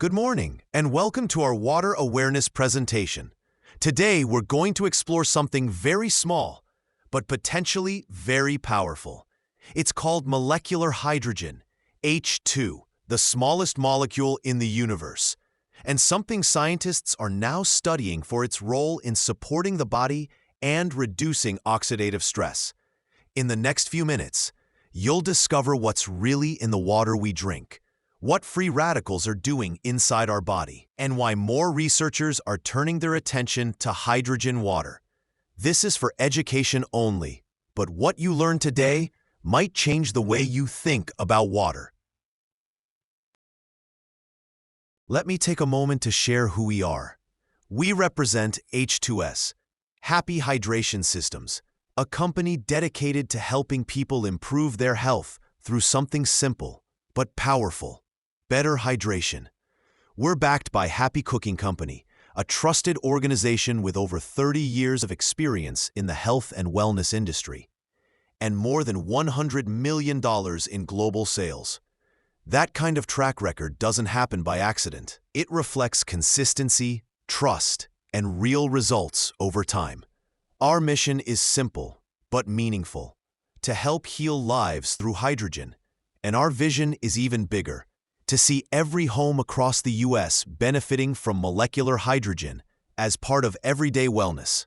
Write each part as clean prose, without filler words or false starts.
Good morning, and welcome to our water awareness presentation. Today, we're going to explore something very small, but potentially very powerful. It's called molecular hydrogen, H2, the smallest molecule in the universe, and something scientists are now studying for its role in supporting the body and reducing oxidative stress. In the next few minutes, you'll discover what's really in the water we drink, what free radicals are doing inside our body, and why more researchers are turning their attention to hydrogen water. This is for education only, but what you learn today might change the way you think about water. Let me take a moment to share who we are. We represent H2S, Happy Hydration Systems, a company dedicated to helping people improve their health through something simple but powerful: better hydration. We're backed by Happy Cooking Company, a trusted organization with over 30 years of experience in the health and wellness industry, and more than $100 million in global sales. That kind of track record doesn't happen by accident. It reflects consistency, trust, and real results over time. Our mission is simple but meaningful: to help heal lives through hydrogen. And our vision is even bigger: to see every home across the U.S. benefiting from molecular hydrogen as part of everyday wellness.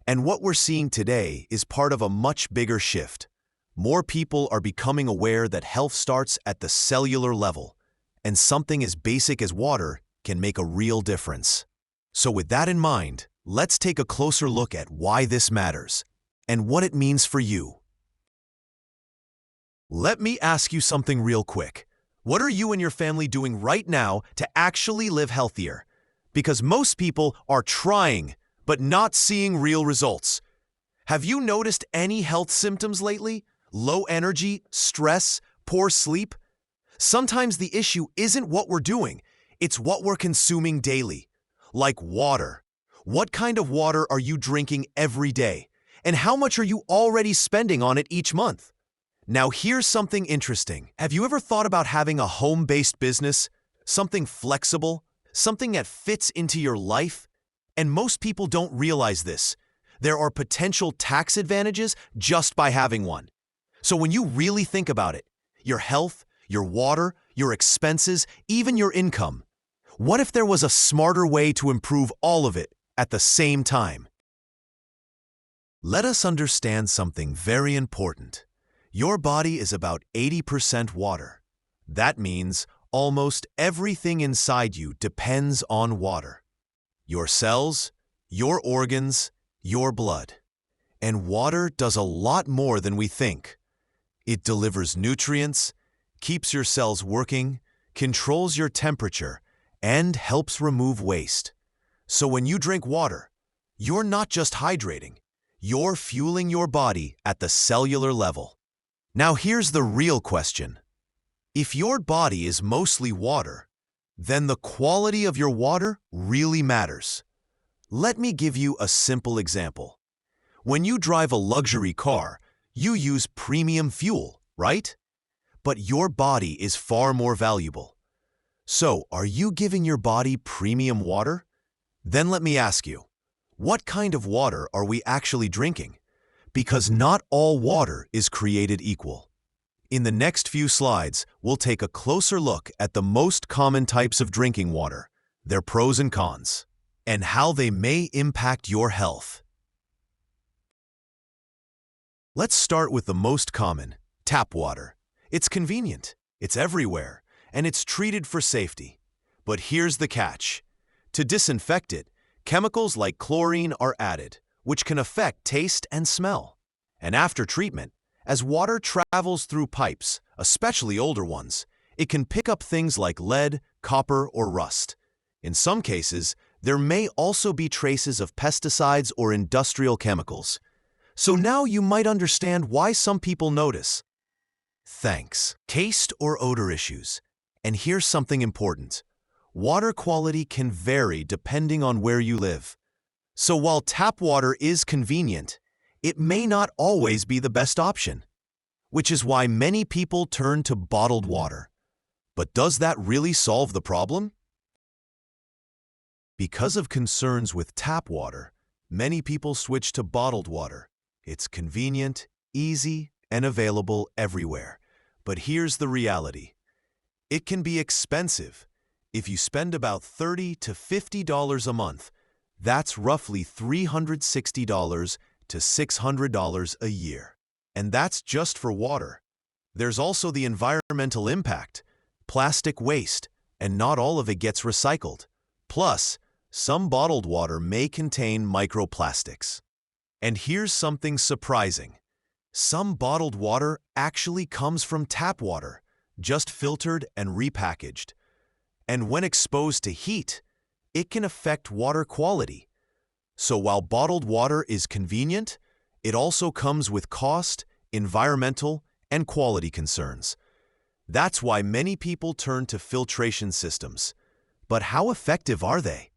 And what we're seeing today is part of a much bigger shift. More people are becoming aware that health starts at the cellular level, and something as basic as water can make a real difference. So with that in mind, let's take a closer look at why this matters and what it means for you. Let me ask you something real quick. What are you and your family doing right now to actually live healthier? Because most people are trying, but not seeing real results. Have you noticed any health symptoms lately? Low energy, stress, poor sleep? Sometimes the issue isn't what we're doing, it's what we're consuming daily. Like water. What kind of water are you drinking every day? And how much are you already spending on it each month? Now here's something interesting. Have you ever thought about having a home-based business? Something flexible? Something that fits into your life? And most people don't realize this. There are potential tax advantages just by having one. So when you really think about it, your health, your water, your expenses, even your income, what if there was a smarter way to improve all of it at the same time? Let us understand something very important. Your body is about 80% water. That means almost everything inside you depends on water. Your cells, your organs, your blood. And water does a lot more than we think. It delivers nutrients, keeps your cells working, controls your temperature, and helps remove waste. So when you drink water, you're not just hydrating, you're fueling your body at the cellular level. Now here's the real question. If your body is mostly water, then the quality of your water really matters. Let me give you a simple example. When you drive a luxury car, you use premium fuel, right? But your body is far more valuable. So, are you giving your body premium water? Then let me ask you, what kind of water are we actually drinking? Because not all water is created equal. In the next few slides, we'll take a closer look at the most common types of drinking water, their pros and cons, and how they may impact your health. Let's start with the most common, tap water. It's convenient, it's everywhere, and it's treated for safety. But here's the catch. To disinfect it, chemicals like chlorine are added, which can affect taste and smell. And after treatment, as water travels through pipes, especially older ones, it can pick up things like lead, copper, or rust. In some cases, there may also be traces of pesticides or industrial chemicals. So now you might understand why some people notice. Thanks. Taste or odor issues. And here's something important. Water quality can vary depending on where you live. So while tap water is convenient, it may not always be the best option, which is why many people turn to bottled water. But does that really solve the problem? Because of concerns with tap water, many people switch to bottled water. It's convenient, easy, and available everywhere. But here's the reality. It can be expensive. If you spend about $30 to $50 a month, that's roughly $360 to $600 a year. And that's just for water. There's also the environmental impact, plastic waste, and not all of it gets recycled. Plus, some bottled water may contain microplastics. And here's something surprising. Some bottled water actually comes from tap water, just filtered and repackaged. And when exposed to heat, it can affect water quality. So while bottled water is convenient, it also comes with cost, environmental, and quality concerns. That's why many people turn to filtration systems. But how effective are they?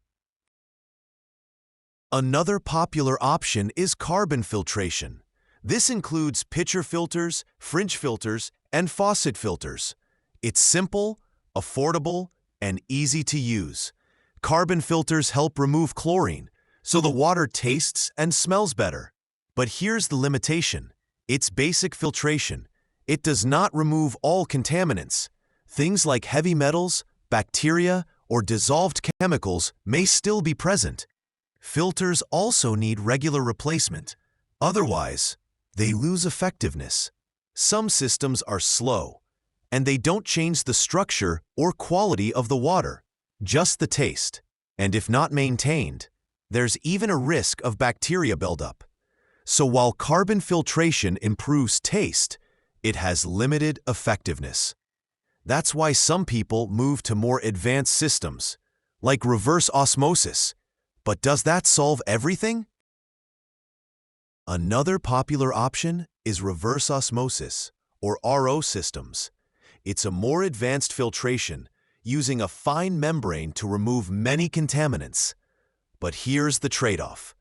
Another popular option is carbon filtration. This includes pitcher filters, fringe filters, and faucet filters. It's simple, affordable, and easy to use. Carbon filters help remove chlorine, so the water tastes and smells better. But here's the limitation. It's basic filtration. It does not remove all contaminants. Things like heavy metals, bacteria, or dissolved chemicals may still be present. Filters also need regular replacement. Otherwise, they lose effectiveness. Some systems are slow, and they don't change the structure or quality of the water, just the taste. And if not maintained, there's even a risk of bacteria buildup. So while carbon filtration improves taste, it has limited effectiveness. That's why some people move to more advanced systems, like reverse osmosis. But does that solve everything? Another popular option is reverse osmosis, or RO systems. It's a more advanced filtration using a fine membrane to remove many contaminants. But here's the trade-off.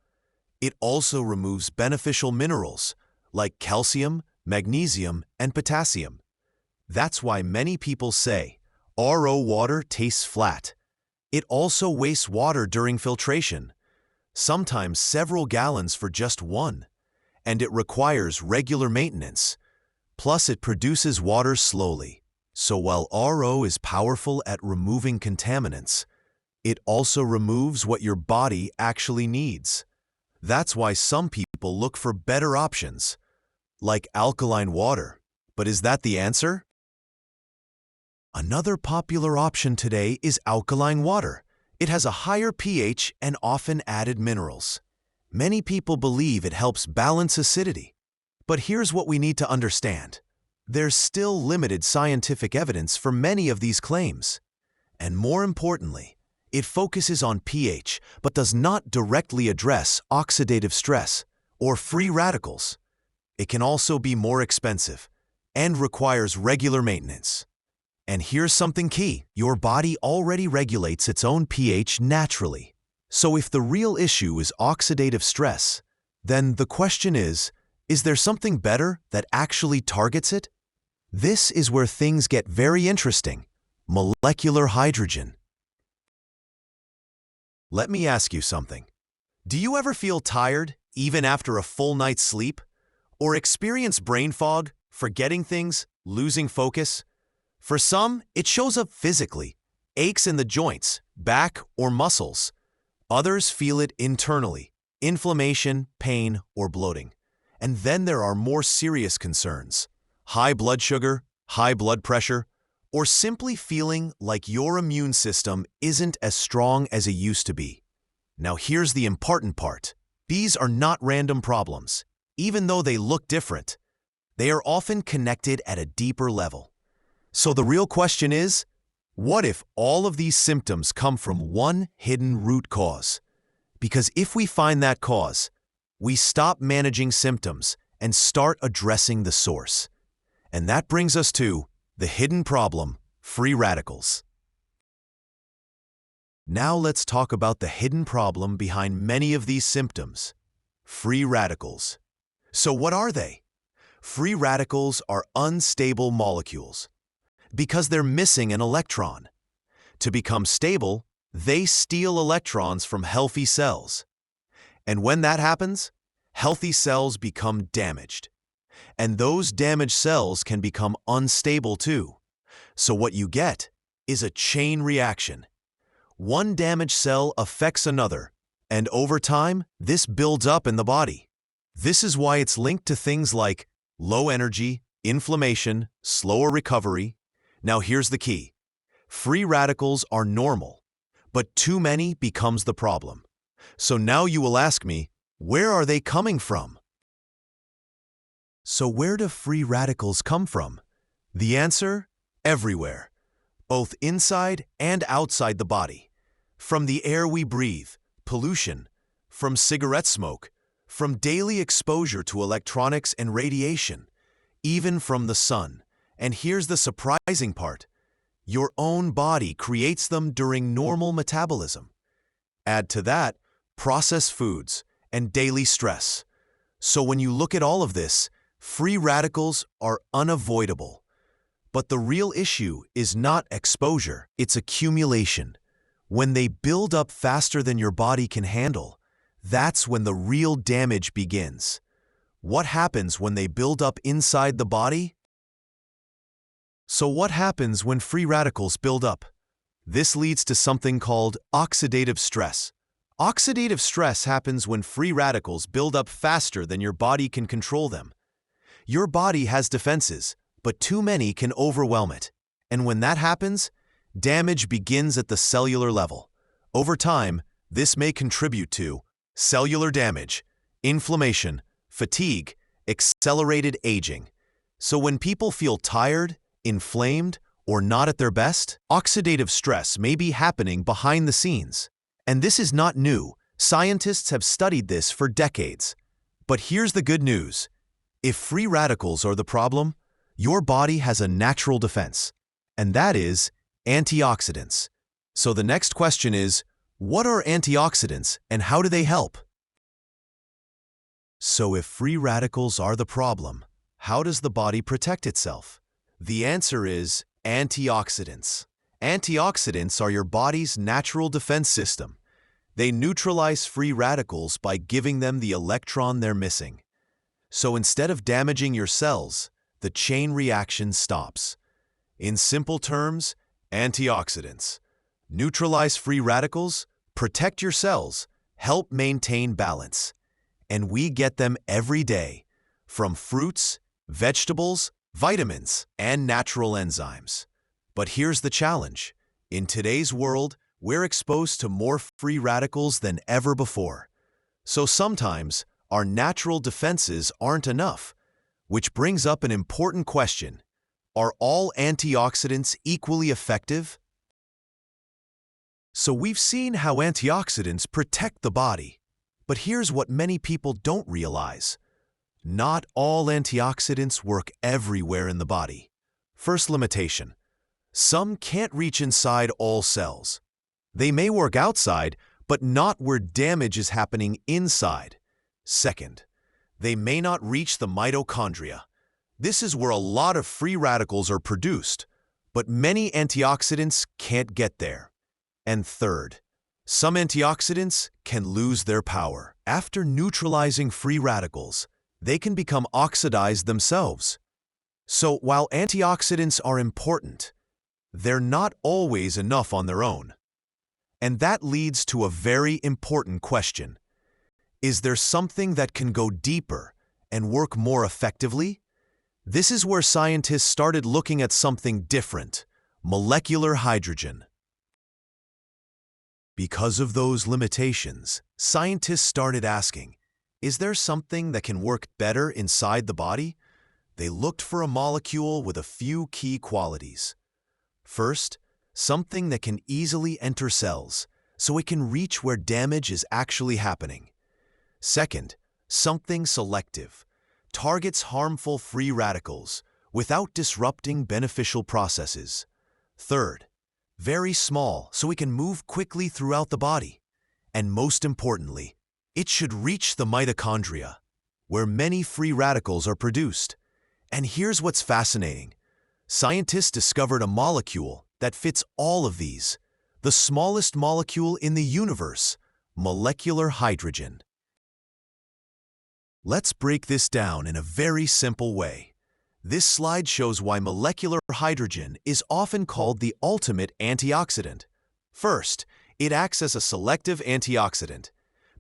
It also removes beneficial minerals like calcium, magnesium, and potassium. That's why many people say RO water tastes flat. It also wastes water during filtration, sometimes several gallons for just one, and it requires regular maintenance. Plus, it produces water slowly. So while RO is powerful at removing contaminants, it also removes what your body actually needs. That's why some people look for better options, like alkaline water. But is that the answer? Another popular option today is alkaline water. It has a higher pH and often added minerals. Many people believe it helps balance acidity. But here's what we need to understand. There's still limited scientific evidence for many of these claims. And more importantly, it focuses on pH but does not directly address oxidative stress or free radicals. It can also be more expensive and requires regular maintenance. And here's something key. Your body already regulates its own pH naturally. So if the real issue is oxidative stress, then the question is there something better that actually targets it? This is where things get very interesting. Molecular hydrogen. Let me ask you something. Do you ever feel tired, even after a full night's sleep? Or experience brain fog, forgetting things, losing focus? For some, it shows up physically, aches in the joints, back, or muscles. Others feel it internally, inflammation, pain, or bloating. And then there are more serious concerns, high blood sugar, high blood pressure, or simply feeling like your immune system isn't as strong as it used to be. Now here's the important part. These are not random problems. Even though they look different, they are often connected at a deeper level. So the real question is, what if all of these symptoms come from one hidden root cause? Because if we find that cause, we stop managing symptoms and start addressing the source. And that brings us to the hidden problem, free radicals. Now let's talk about the hidden problem behind many of these symptoms, free radicals. So what are they? Free radicals are unstable molecules because they're missing an electron. To become stable, They steal electrons from healthy cells. And when that happens, healthy cells become damaged. And those damaged cells can become unstable too. So what you get is a chain reaction. One damaged cell affects another, and over time, this builds up in the body. This is why it's linked to things like low energy, inflammation, slower recovery. Now here's the key. Free radicals are normal, but too many becomes the problem. So now you will ask me, where are they coming from? So where do free radicals come from? The answer? Everywhere, both inside and outside the body. From the air we breathe, pollution, from cigarette smoke, from daily exposure to electronics and radiation, even from the sun. And here's the surprising part. Your own body creates them during normal metabolism. Add to that processed foods and daily stress. So when you look at all of this, free radicals are unavoidable. But the real issue is not exposure, it's accumulation. When they build up faster than your body can handle, that's when the real damage begins. What happens when they build up inside the body? So what happens when free radicals build up? This leads to something called oxidative stress. Oxidative stress happens when free radicals build up faster than your body can control them. Your body has defenses, but too many can overwhelm it. And when that happens, damage begins at the cellular level. Over time, this may contribute to cellular damage, inflammation, fatigue, accelerated aging. So when people feel tired, inflamed, or not at their best, oxidative stress may be happening behind the scenes. And this is not new. Scientists have studied this for decades. But here's the good news. If free radicals are the problem, your body has a natural defense, and that is antioxidants. So the next question is, what are antioxidants and how do they help? So if free radicals are the problem, how does the body protect itself? The answer is antioxidants. Antioxidants are your body's natural defense system. They neutralize free radicals by giving them the electron they're missing. So instead of damaging your cells, the chain reaction stops. In simple terms, antioxidants neutralize free radicals, protect your cells, help maintain balance. And we get them every day, from fruits, vegetables, vitamins, and natural enzymes. But here's the challenge. In today's world, we're exposed to more free radicals than ever before. So sometimes, our natural defenses aren't enough, which brings up an important question. Are all antioxidants equally effective? So we've seen how antioxidants protect the body. But here's what many people don't realize. Not all antioxidants work everywhere in the body. First limitation. Some can't reach inside all cells. They may work outside, but not where damage is happening inside. Second, they may not reach the mitochondria. This is where a lot of free radicals are produced, but many antioxidants can't get there. And third, some antioxidants can lose their power. After neutralizing free radicals, they can become oxidized themselves. So while antioxidants are important, they're not always enough on their own. And that leads to a very important question. Is there something that can go deeper and work more effectively? This is where scientists started looking at something different, molecular hydrogen. Because of those limitations, scientists started asking, is there something that can work better inside the body? They looked for a molecule with a few key qualities. First, something that can easily enter cells, so it can reach where damage is actually happening. Second, something selective, targets harmful free radicals without disrupting beneficial processes. Third, very small, so it can move quickly throughout the body. And most importantly, it should reach the mitochondria, where many free radicals are produced. And here's what's fascinating. Scientists discovered a molecule that fits all of these. the smallest molecule in the universe, molecular hydrogen. Let's break this down in a very simple way. This slide shows why molecular hydrogen is often called the ultimate antioxidant. First, it acts as a selective antioxidant.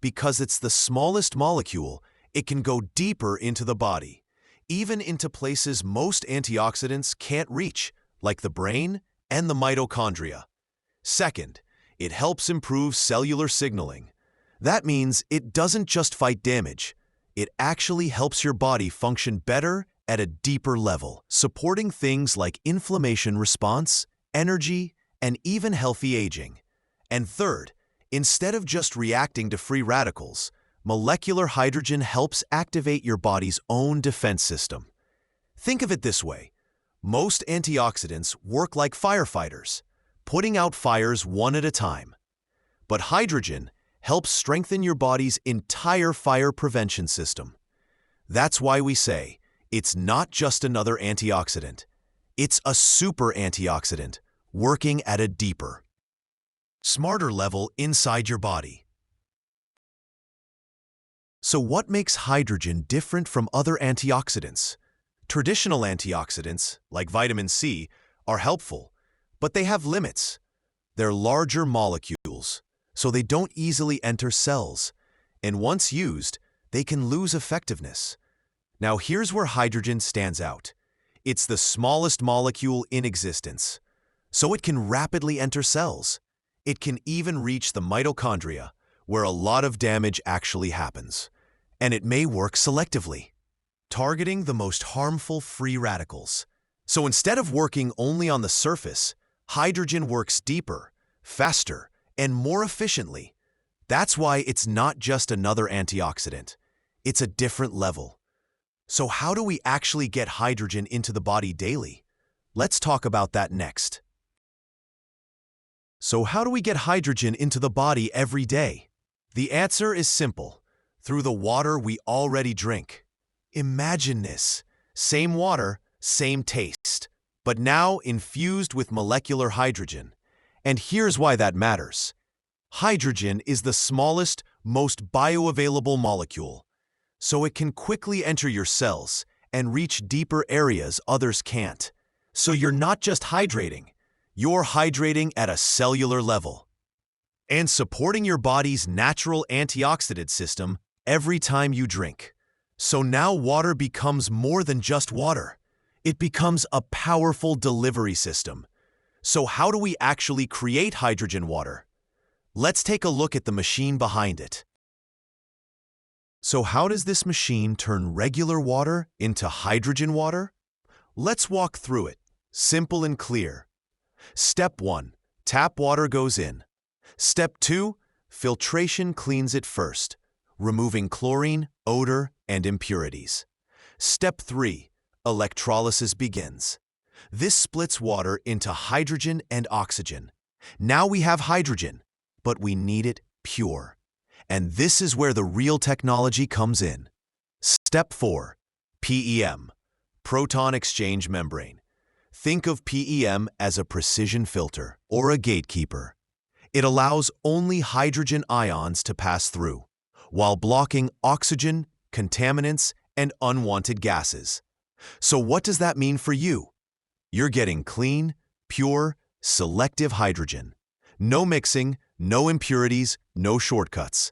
Because it's the smallest molecule, it can go deeper into the body, even into places most antioxidants can't reach, like the brain and the mitochondria. Second, it helps improve cellular signaling. That means it doesn't just fight damage. It actually helps your body function better at a deeper level, supporting things like inflammation response, energy, and even healthy aging. And third, instead of just reacting to free radicals, molecular hydrogen helps activate your body's own defense system. Think of it this way. Most antioxidants work like firefighters, putting out fires one at a time. But hydrogen helps strengthen your body's entire fire prevention system. That's why we say it's not just another antioxidant. It's a super antioxidant, working at a deeper, smarter level inside your body. So what makes hydrogen different from other antioxidants? Traditional antioxidants, like vitamin C, are helpful, but they have limits. They're larger molecules, so they don't easily enter cells, and once used, they can lose effectiveness. Now here's where hydrogen stands out. It's the smallest molecule in existence, so it can rapidly enter cells. It can even reach the mitochondria, where a lot of damage actually happens. And it may work selectively, targeting the most harmful free radicals. So instead of working only on the surface, hydrogen works deeper, faster, and more efficiently. That's why it's not just another antioxidant. It's a different level. So how do we actually get hydrogen into the body daily? Let's talk about that next. So how do we get hydrogen into the body every day? The answer is simple. Through the water we already drink. Imagine this. Same water, same taste, but now infused with molecular hydrogen. And here's why that matters. Hydrogen is the smallest, most bioavailable molecule, so it can quickly enter your cells and reach deeper areas others can't. So you're not just hydrating, you're hydrating at a cellular level and supporting your body's natural antioxidant system every time you drink. So now water becomes more than just water. It becomes a powerful delivery system. So how do we actually create hydrogen water? Let's take a look at the machine behind it. So how does this machine turn regular water into hydrogen water? Let's walk through it. Simple and clear. Step 1. Tap water goes in. Step 2. Filtration cleans it first, removing chlorine, odor, and impurities. Step 3. Electrolysis begins. This splits water into hydrogen and oxygen. Now we have hydrogen, but we need it pure. And this is where the real technology comes in. Step 4. PEM, proton exchange membrane. Think of PEM as a precision filter or a gatekeeper. It allows only hydrogen ions to pass through, while blocking oxygen, contaminants, and unwanted gases. So what does that mean for you? You're getting clean, pure, selective hydrogen. No mixing, no impurities, no shortcuts.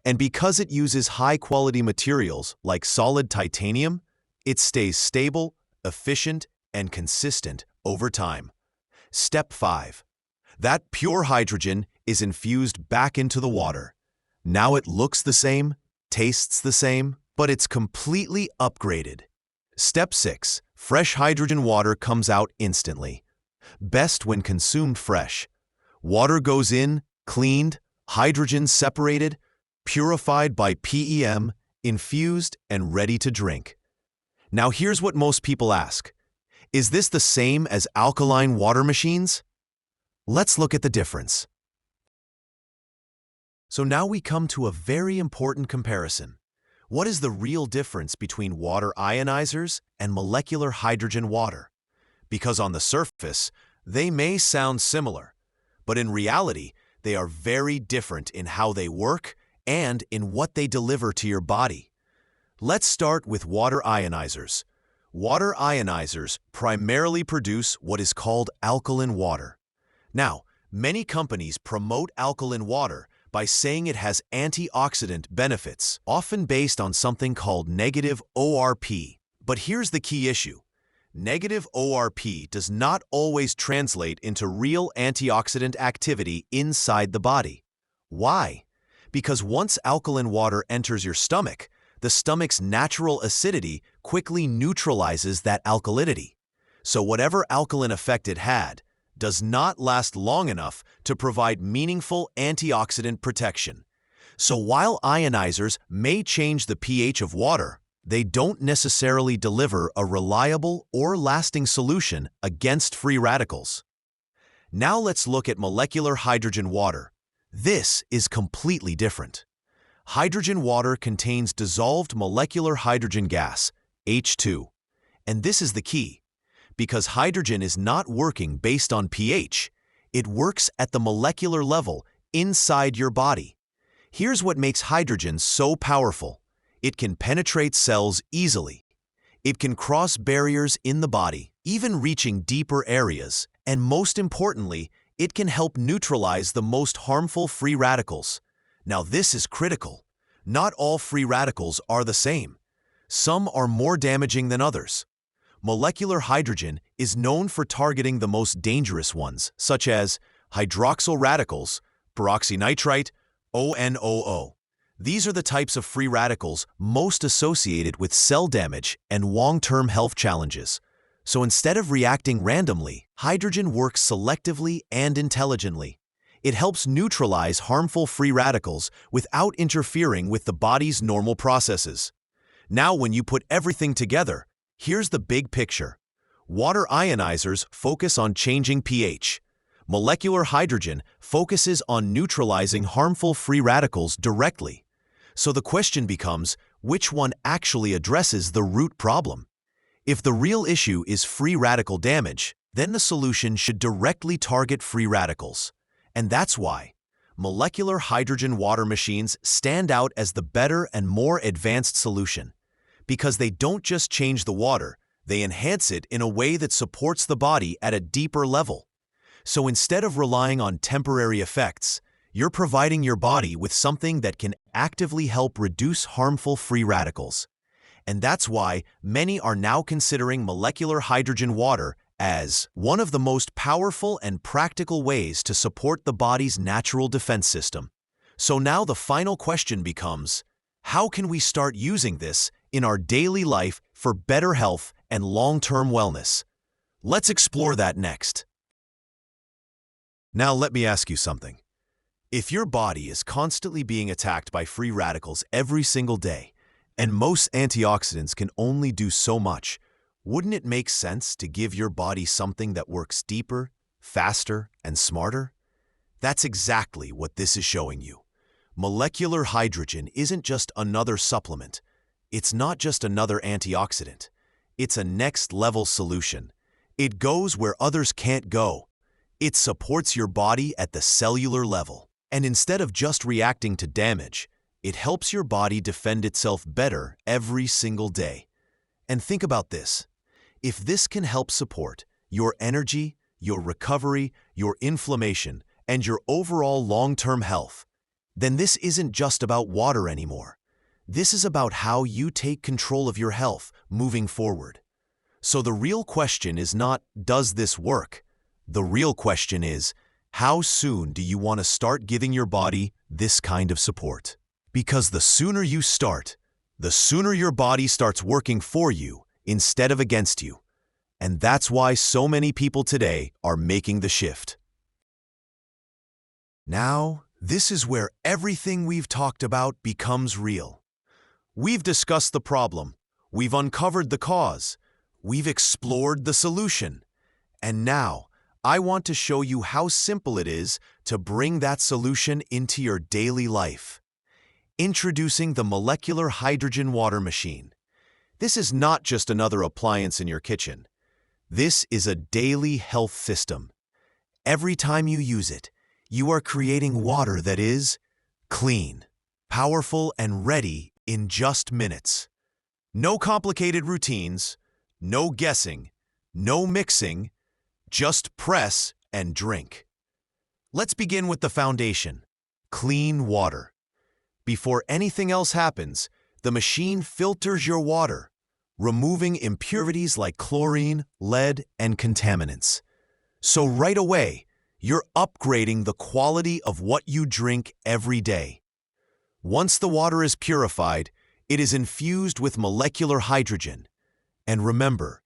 And because it uses high-quality materials like solid titanium, it stays stable, efficient, and consistent over time. Step 5. That pure hydrogen is infused back into the water. Now it looks the same, tastes the same, but it's completely upgraded. Step 6. Fresh hydrogen water comes out instantly. Best when consumed fresh. Water goes in, cleaned, hydrogen separated, purified by PEM, infused, and ready to drink. Now here's what most people ask. Is this the same as alkaline water machines? Let's look at the difference. So now we come to a very important comparison. What is the real difference between water ionizers and molecular hydrogen water? Because on the surface, they may sound similar, But in reality, they are very different in how they work and in what they deliver to your body. Let's start with water ionizers. Water ionizers primarily produce what is called alkaline water. Now, many companies promote alkaline water by saying it has antioxidant benefits, often based on something called negative ORP. But here's the key issue. Negative ORP does not always translate into real antioxidant activity inside the body. Why? Because once alkaline water enters your stomach, the stomach's natural acidity quickly neutralizes that alkalinity. So whatever alkaline effect it had does not last long enough to provide meaningful antioxidant protection. So while ionizers may change the pH of water, they don't necessarily deliver a reliable or lasting solution against free radicals. Now let's look at molecular hydrogen water. This is completely different. Hydrogen water contains dissolved molecular hydrogen gas, H2. And this is the key. Because hydrogen is not working based on pH, it works at the molecular level inside your body. Here's what makes hydrogen so powerful. It can penetrate cells easily. It can cross barriers in the body, even reaching deeper areas. And most importantly, it can help neutralize the most harmful free radicals. Now this is critical. Not all free radicals are the same. Some are more damaging than others. Molecular hydrogen is known for targeting the most dangerous ones, such as hydroxyl radicals, peroxynitrite, ONOO. These are the types of free radicals most associated with cell damage and long-term health challenges. So instead of reacting randomly, hydrogen works selectively and intelligently. It helps neutralize harmful free radicals without interfering with the body's normal processes. Now, when you put everything together, here's the big picture. Water ionizers focus on changing pH. Molecular hydrogen focuses on neutralizing harmful free radicals directly. So the question becomes, which one actually addresses the root problem? If the real issue is free radical damage, then the solution should directly target free radicals. And that's why molecular hydrogen water machines stand out as the better and more advanced solution. Because they don't just change the water, they enhance it in a way that supports the body at a deeper level. So instead of relying on temporary effects, you're providing your body with something that can actively help reduce harmful free radicals. And that's why many are now considering molecular hydrogen water as one of the most powerful and practical ways to support the body's natural defense system. So now the final question becomes, how can we start using this in our daily life for better health and long-term wellness? Let's explore that next. Now let me ask you something. If your body is constantly being attacked by free radicals every single day, and most antioxidants can only do so much, wouldn't it make sense to give your body something that works deeper, faster, and smarter? That's exactly what this is showing you. Molecular hydrogen isn't just another supplement. It's not just another antioxidant. It's a next-level solution. It goes where others can't go. It supports your body at the cellular level. And instead of just reacting to damage, it helps your body defend itself better every single day. And think about this. If this can help support your energy, your recovery, your inflammation, and your overall long-term health, then this isn't just about water anymore. This is about how you take control of your health moving forward. So the real question is not, does this work? The real question is, how soon do you want to start giving your body this kind of support? Because the sooner you start, the sooner your body starts working for you instead of against you. And that's why so many people today are making the shift. Now, this is where everything we've talked about becomes real. We've discussed the problem, we've uncovered the cause, we've explored the solution. And now, I want to show you how simple it is to bring that solution into your daily life. Introducing the molecular hydrogen water machine. This is not just another appliance in your kitchen. This is a daily health system. Every time you use it, you are creating water that is clean, powerful, and ready in just minutes. No complicated routines, no guessing, no mixing, just press and drink. Let's begin with the foundation: clean water. Before anything else happens, the machine filters your water, removing impurities like chlorine, lead, and contaminants. So right away, you're upgrading the quality of what you drink every day. Once the water is purified, it is infused with molecular hydrogen. And remember,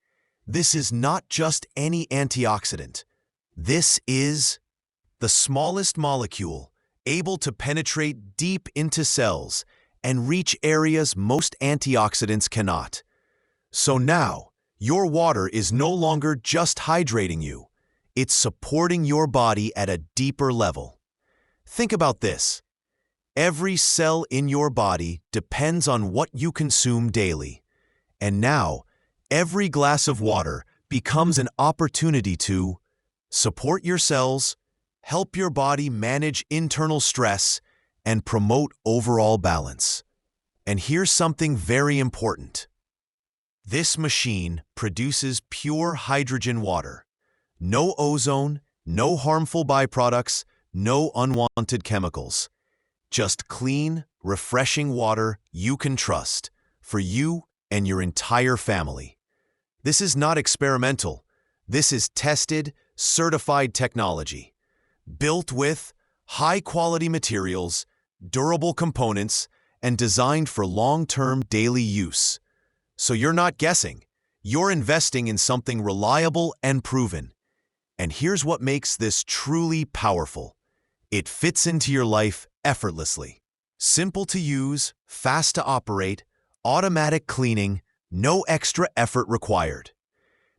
this is not just any antioxidant. This is the smallest molecule, able to penetrate deep into cells and reach areas most antioxidants cannot. So now, your water is no longer just hydrating you. It's supporting your body at a deeper level. Think about this. Every cell in your body depends on what you consume daily. And now, every glass of water becomes an opportunity to support your cells, help your body manage internal stress, and promote overall balance. And here's something very important. This machine produces pure hydrogen water. No ozone, no harmful byproducts, no unwanted chemicals. Just clean, refreshing water you can trust for you and your entire family. This is not experimental. This is tested, certified technology. Built with high-quality materials, durable components, and designed for long-term daily use. So you're not guessing. You're investing in something reliable and proven. And here's what makes this truly powerful. It fits into your life effortlessly. Simple to use, fast to operate, automatic cleaning, no extra effort required.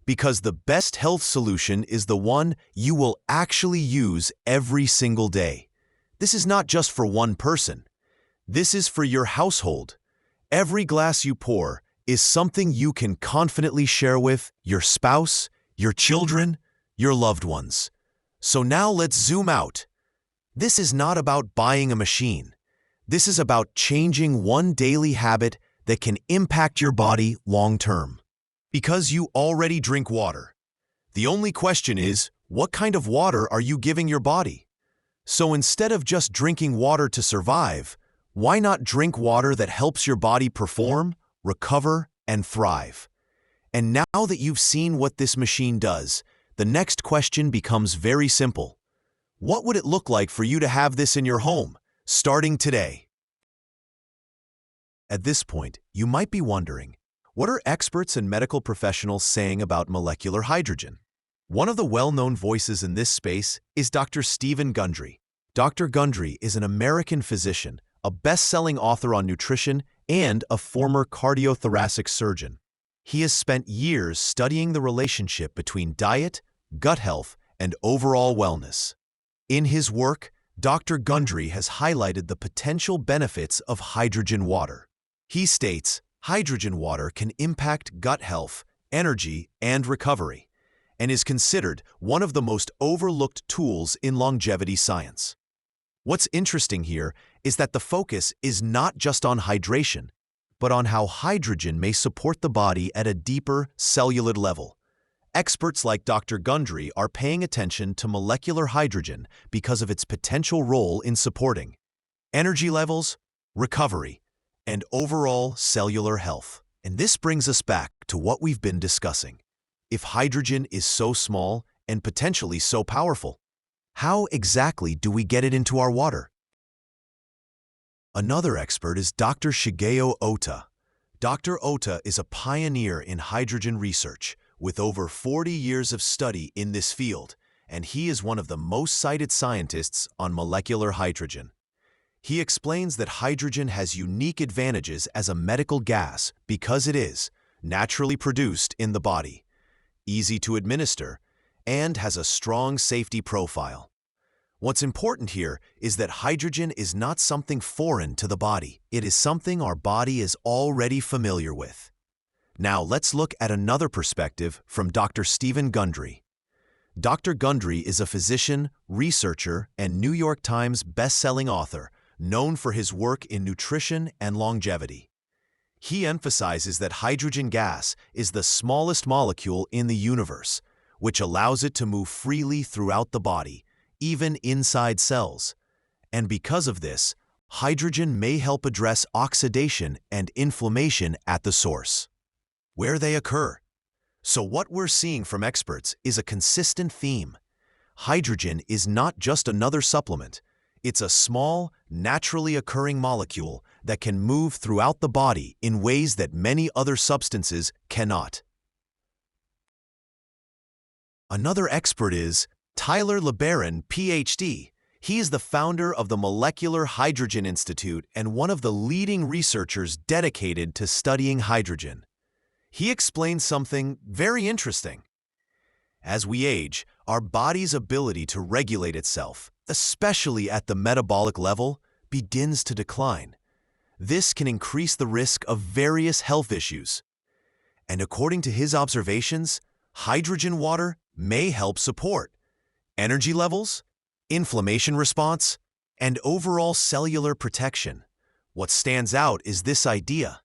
Because the best health solution is the one you will actually use every single day. This is not just for one person. This is for your household. Every glass you pour is something you can confidently share with your spouse, your children, your loved ones. So now let's zoom out. This is not about buying a machine. This is about changing one daily habit that can impact your body long-term. Because you already drink water. The only question is, what kind of water are you giving your body? So instead of just drinking water to survive, why not drink water that helps your body perform, recover, and thrive? And now that you've seen what this machine does, the next question becomes very simple. What would it look like for you to have this in your home, starting today? At this point, you might be wondering, what are experts and medical professionals saying about molecular hydrogen? One of the well-known voices in this space is Dr. Stephen Gundry. Dr. Gundry is an American physician, a best-selling author on nutrition, and a former cardiothoracic surgeon. He has spent years studying the relationship between diet, gut health, and overall wellness. In his work, Dr. Gundry has highlighted the potential benefits of hydrogen water. He states, hydrogen water can impact gut health, energy, and recovery, and is considered one of the most overlooked tools in longevity science. What's interesting here is that the focus is not just on hydration, but on how hydrogen may support the body at a deeper cellular level. Experts like Dr. Gundry are paying attention to molecular hydrogen because of its potential role in supporting energy levels, recovery, and overall cellular health. And this brings us back to what we've been discussing. If hydrogen is so small and potentially so powerful, how exactly do we get it into our water? Another expert is Dr. Shigeo Ota. Dr. Ota is a pioneer in hydrogen research with over 40 years of study in this field, and he is one of the most cited scientists on molecular hydrogen. He explains that hydrogen has unique advantages as a medical gas because it is naturally produced in the body, easy to administer, and has a strong safety profile. What's important here is that hydrogen is not something foreign to the body. It is something our body is already familiar with. Now let's look at another perspective from Dr. Stephen Gundry. Dr. Gundry is a physician, researcher, and New York Times best-selling author known for his work in nutrition and longevity. He emphasizes that hydrogen gas is the smallest molecule in the universe, which allows it to move freely throughout the body, even inside cells. And because of this, hydrogen may help address oxidation and inflammation at the source, where they occur. So what we're seeing from experts is a consistent theme. Hydrogen is not just another supplement. It's a small, naturally occurring molecule that can move throughout the body in ways that many other substances cannot. Another expert is Tyler LeBaron, Ph.D. He is the founder of the Molecular Hydrogen Institute and one of the leading researchers dedicated to studying hydrogen. He explains something very interesting. As we age, our body's ability to regulate itself, especially at the metabolic level, begins to decline. This can increase the risk of various health issues. And according to his observations, hydrogen water may help support energy levels, inflammation response, and overall cellular protection. What stands out is this idea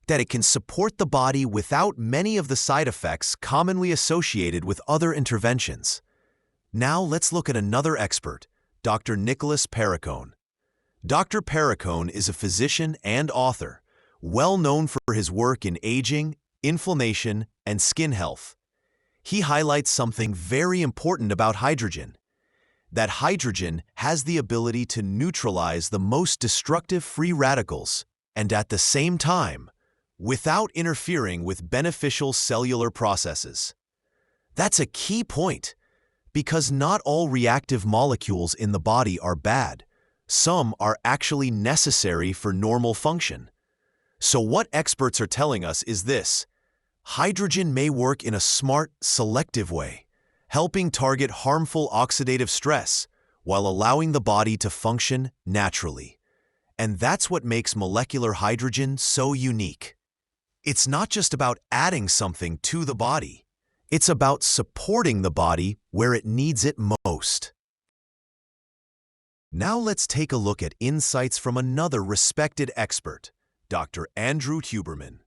that it can support the body without many of the side effects commonly associated with other interventions. Now let's look at another expert, Dr. Nicholas Perricone. Dr. Perricone is a physician and author, well known for his work in aging, inflammation, and skin health. He highlights something very important about hydrogen, that hydrogen has the ability to neutralize the most destructive free radicals, and at the same time, without interfering with beneficial cellular processes. That's a key point, because not all reactive molecules in the body are bad. Some are actually necessary for normal function. So what experts are telling us is this: hydrogen may work in a smart, selective way, helping target harmful oxidative stress while allowing the body to function naturally. And that's what makes molecular hydrogen so unique. It's not just about adding something to the body. It's about supporting the body where it needs it most. Now let's take a look at insights from another respected expert, Dr. Andrew Huberman.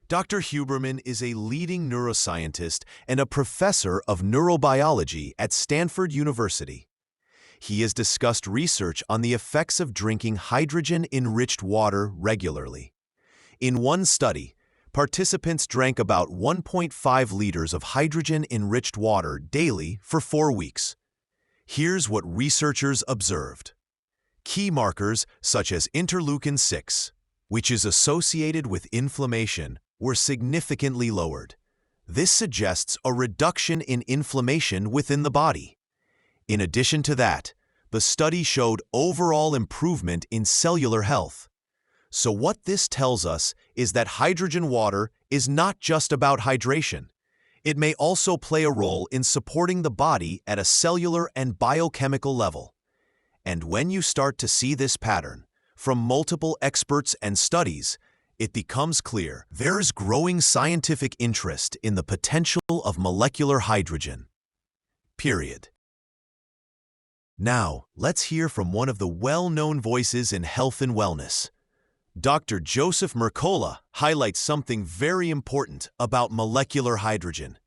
Dr. Huberman is a leading neuroscientist and a professor of neurobiology at Stanford University. He has discussed research on the effects of drinking hydrogen-enriched water regularly. In one study, participants drank about 1.5 liters of hydrogen-enriched water daily for 4 weeks. Here's what researchers observed. Key markers such as interleukin-6, which is associated with inflammation, were significantly lowered. This suggests a reduction in inflammation within the body. In addition to that, the study showed overall improvement in cellular health. So what this tells us is that hydrogen water is not just about hydration. It may also play a role in supporting the body at a cellular and biochemical level. And when you start to see this pattern from multiple experts and studies, it becomes clear there is growing scientific interest in the potential of molecular hydrogen. Period. Now, let's hear from one of the well-known voices in health and wellness. Dr. Joseph Mercola highlights something very important about molecular hydrogen.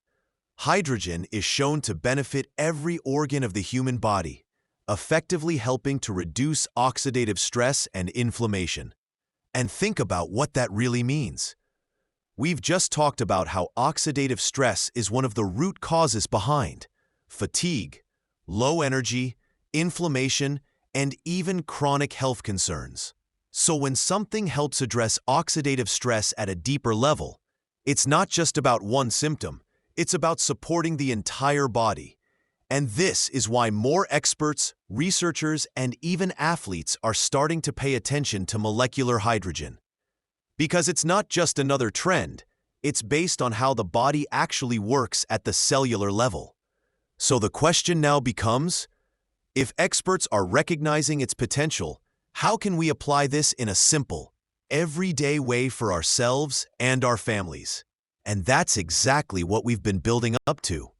Hydrogen is shown to benefit every organ of the human body, effectively helping to reduce oxidative stress and inflammation. And think about what that really means. We've just talked about how oxidative stress is one of the root causes behind fatigue, low energy, inflammation, and even chronic health concerns. So when something helps address oxidative stress at a deeper level, it's not just about one symptom, it's about supporting the entire body. And this is why more experts, researchers, and even athletes are starting to pay attention to molecular hydrogen. Because it's not just another trend, it's based on how the body actually works at the cellular level. So the question now becomes, if experts are recognizing its potential, how can we apply this in a simple, everyday way for ourselves and our families? And that's exactly what we've been building up to.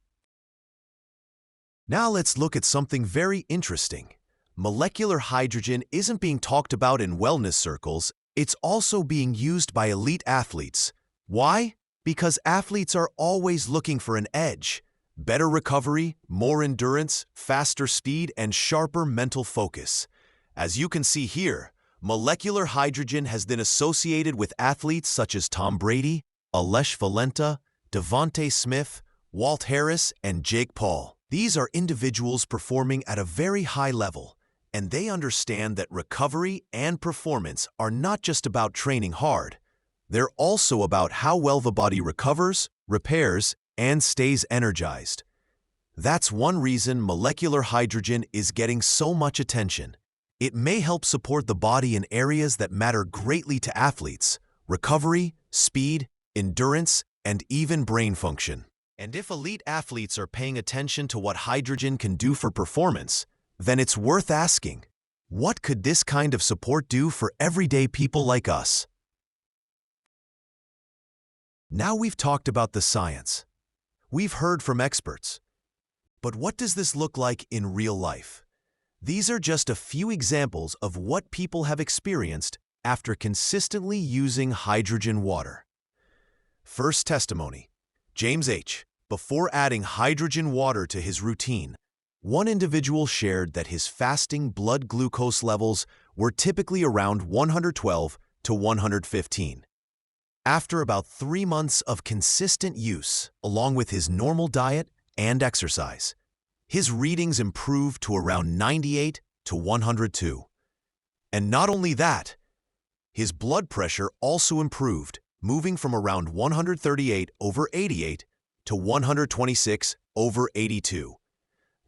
Now let's look at something very interesting. Molecular hydrogen isn't being talked about in wellness circles, it's also being used by elite athletes. Why? Because athletes are always looking for an edge. Better recovery, more endurance, faster speed, and sharper mental focus. As you can see here, molecular hydrogen has been associated with athletes such as Tom Brady, Alesh Valenta, Devontae Smith, Walt Harris, and Jake Paul. These are individuals performing at a very high level, and they understand that recovery and performance are not just about training hard. They're also about how well the body recovers, repairs, and stays energized. That's one reason molecular hydrogen is getting so much attention. It may help support the body in areas that matter greatly to athletes: recovery, speed, endurance, and even brain function. And if elite athletes are paying attention to what hydrogen can do for performance, then it's worth asking, what could this kind of support do for everyday people like us? Now we've talked about the science. We've heard from experts. But what does this look like in real life? These are just a few examples of what people have experienced after consistently using hydrogen water. First testimony. James H. Before adding hydrogen water to his routine, one individual shared that his fasting blood glucose levels were typically around 112 to 115. After about 3 months of consistent use, along with his normal diet and exercise, his readings improved to around 98 to 102. And not only that, his blood pressure also improved, moving from around 138/88 to 126/82.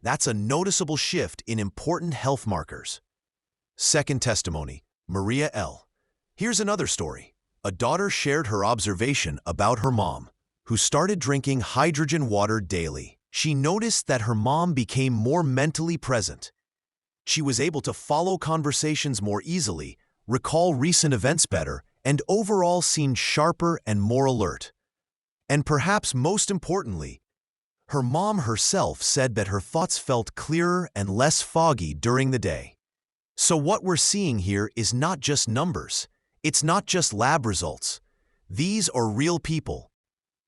That's a noticeable shift in important health markers. Second testimony, Maria L. Here's another story. A daughter shared her observation about her mom, who started drinking hydrogen water daily. She noticed that her mom became more mentally present. She was able to follow conversations more easily, recall recent events better, and overall seemed sharper and more alert. And perhaps most importantly, her mom herself said that her thoughts felt clearer and less foggy during the day. So what we're seeing here is not just numbers. It's not just lab results. These are real people,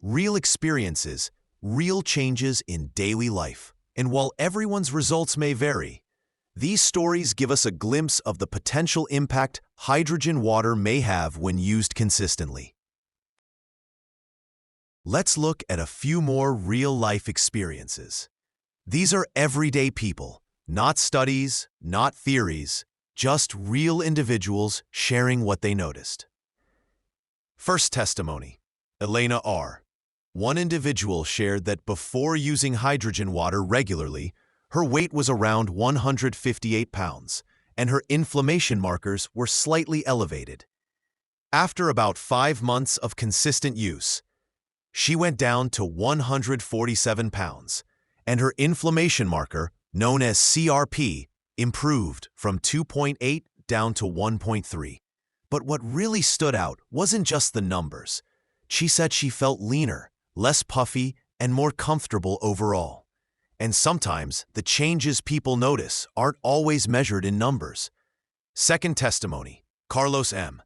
real experiences, real changes in daily life. And while everyone's results may vary, these stories give us a glimpse of the potential impact hydrogen water may have when used consistently. Let's look at a few more real-life experiences. These are everyday people, not studies, not theories, just real individuals sharing what they noticed. First testimony, Elena R. One individual shared that before using hydrogen water regularly, her weight was around 158 pounds, and her inflammation markers were slightly elevated. After about 5 months of consistent use, she went down to 147 pounds, and her inflammation marker, known as CRP, improved from 2.8 down to 1.3. But what really stood out wasn't just the numbers. She said she felt leaner, less puffy, and more comfortable overall. And sometimes the changes people notice aren't always measured in numbers. Second testimony, Carlos M.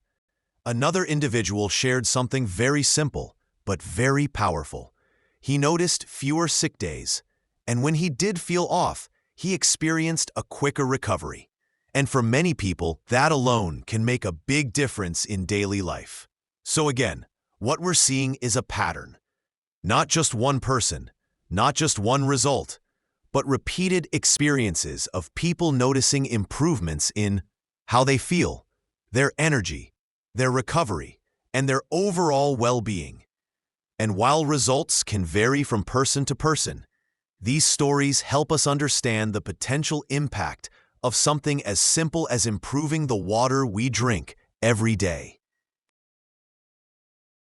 Another individual shared something very simple, but very powerful. He noticed fewer sick days, and when he did feel off, he experienced a quicker recovery. And for many people, that alone can make a big difference in daily life. So again, what we're seeing is a pattern. Not just one person, not just one result, but repeated experiences of people noticing improvements in how they feel, their energy, their recovery, and their overall well-being. And while results can vary from person to person, these stories help us understand the potential impact of something as simple as improving the water we drink every day.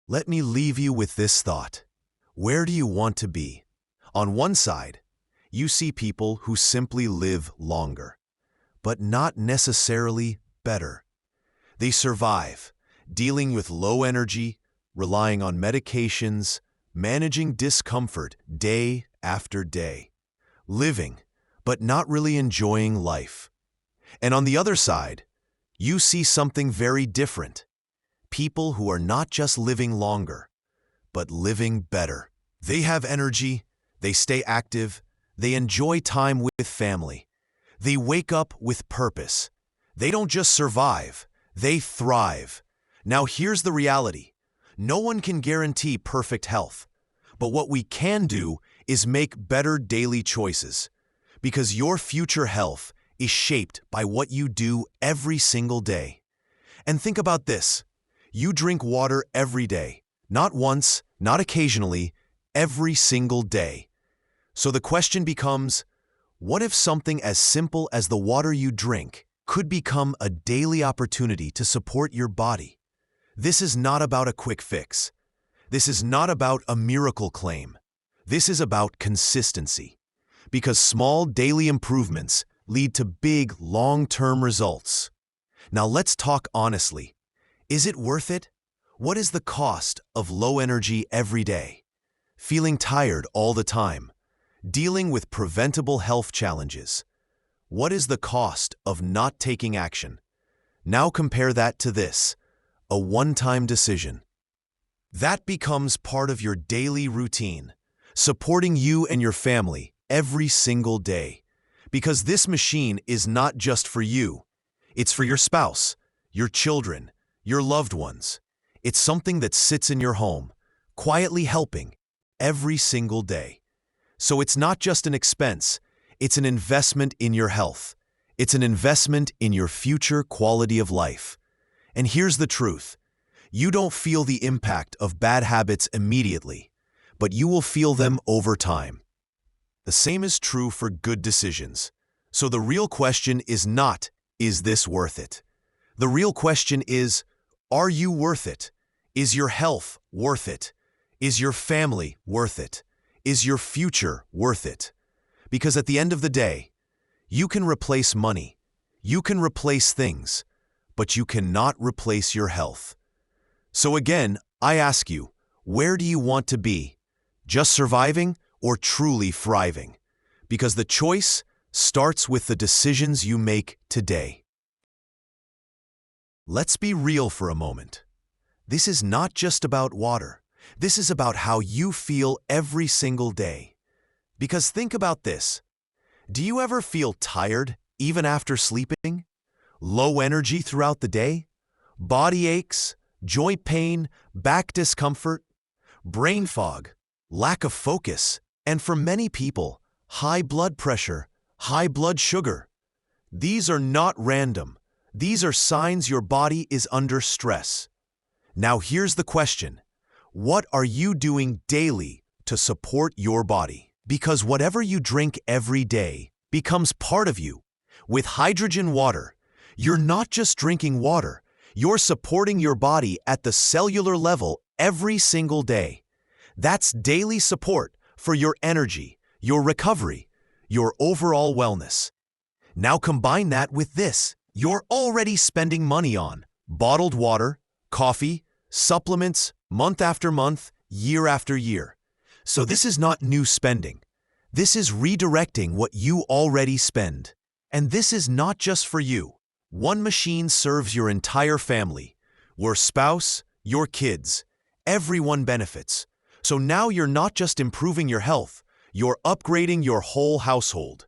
Let me leave you with this thought. Where do you want to be? On one side, you see people who simply live longer, but not necessarily better. They survive, dealing with low energy, relying on medications, managing discomfort day after day, living but not really enjoying life. And on the other side, you see something very different. People who are not just living longer, but living better. They have energy, they stay active, they enjoy time with family. They wake up with purpose. They don't just survive, they thrive. Now here's the reality. No one can guarantee perfect health, but what we can do is make better daily choices, because your future health is shaped by what you do every single day. And think about this. You drink water every day, not once, not occasionally, every single day. So the question becomes, what if something as simple as the water you drink could become a daily opportunity to support your body? This is not about a quick fix. This is not about a miracle claim. This is about consistency. Because small daily improvements lead to big long-term results. Now let's talk honestly. Is it worth it? What is the cost of low energy every day? Feeling tired all the time? Dealing with preventable health challenges? What is the cost of not taking action? Now compare that to this. A one-time decision. That becomes part of your daily routine, supporting you and your family every single day. Because this machine is not just for you. It's for your spouse, your children, your loved ones. It's something that sits in your home, quietly helping every single day. So it's not just an expense, it's an investment in your health. It's an investment in your future quality of life. And here's the truth. You don't feel the impact of bad habits immediately, but you will feel them over time. The same is true for good decisions. So the real question is not, is this worth it? The real question is, are you worth it? Is your health worth it? Is your family worth it? Is your future worth it? Because at the end of the day, you can replace money, you can replace things, but you cannot replace your health. So again, I ask you, where do you want to be? Just surviving or truly thriving? Because the choice starts with the decisions you make today. Let's be real for a moment. This is not just about water. This is about how you feel every single day. Because think about this. Do you ever feel tired even after sleeping? Low energy throughout the day? Body aches, joint pain, back discomfort, brain fog, lack of focus, and for many people, high blood pressure, high blood sugar. These are not random. These are signs your body is under stress. Now here's the question. What are you doing daily to support your body? Because whatever you drink every day becomes part of you. With hydrogen water, you're not just drinking water, you're supporting your body at the cellular level every single day. That's daily support for your energy, your recovery, your overall wellness. Now combine that with this. You're already spending money on bottled water, coffee, supplements, month after month, year after year. So this is not new spending. This is redirecting what you already spend. And this is not just for you. One machine serves your entire family, your spouse, your kids. Everyone benefits. So now you're not just improving your health, you're upgrading your whole household.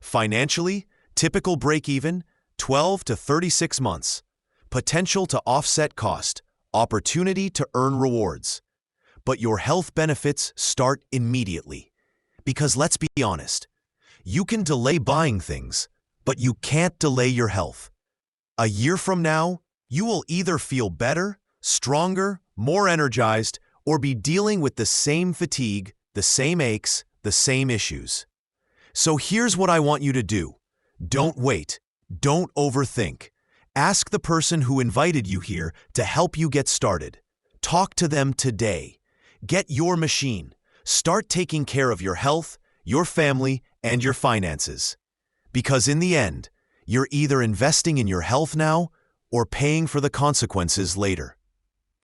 Financially, typical break-even, 12 to 36 months. Potential to offset cost, opportunity to earn rewards. But your health benefits start immediately. Because let's be honest, you can delay buying things, but you can't delay your health. A year from now, you will either feel better, stronger, more energized, or be dealing with the same fatigue, the same aches, the same issues. So here's what I want you to do. Don't wait. Don't overthink. Ask the person who invited you here to help you get started. Talk to them today. Get your machine. Start taking care of your health, your family, and your finances. Because in the end, you're either investing in your health now or paying for the consequences later.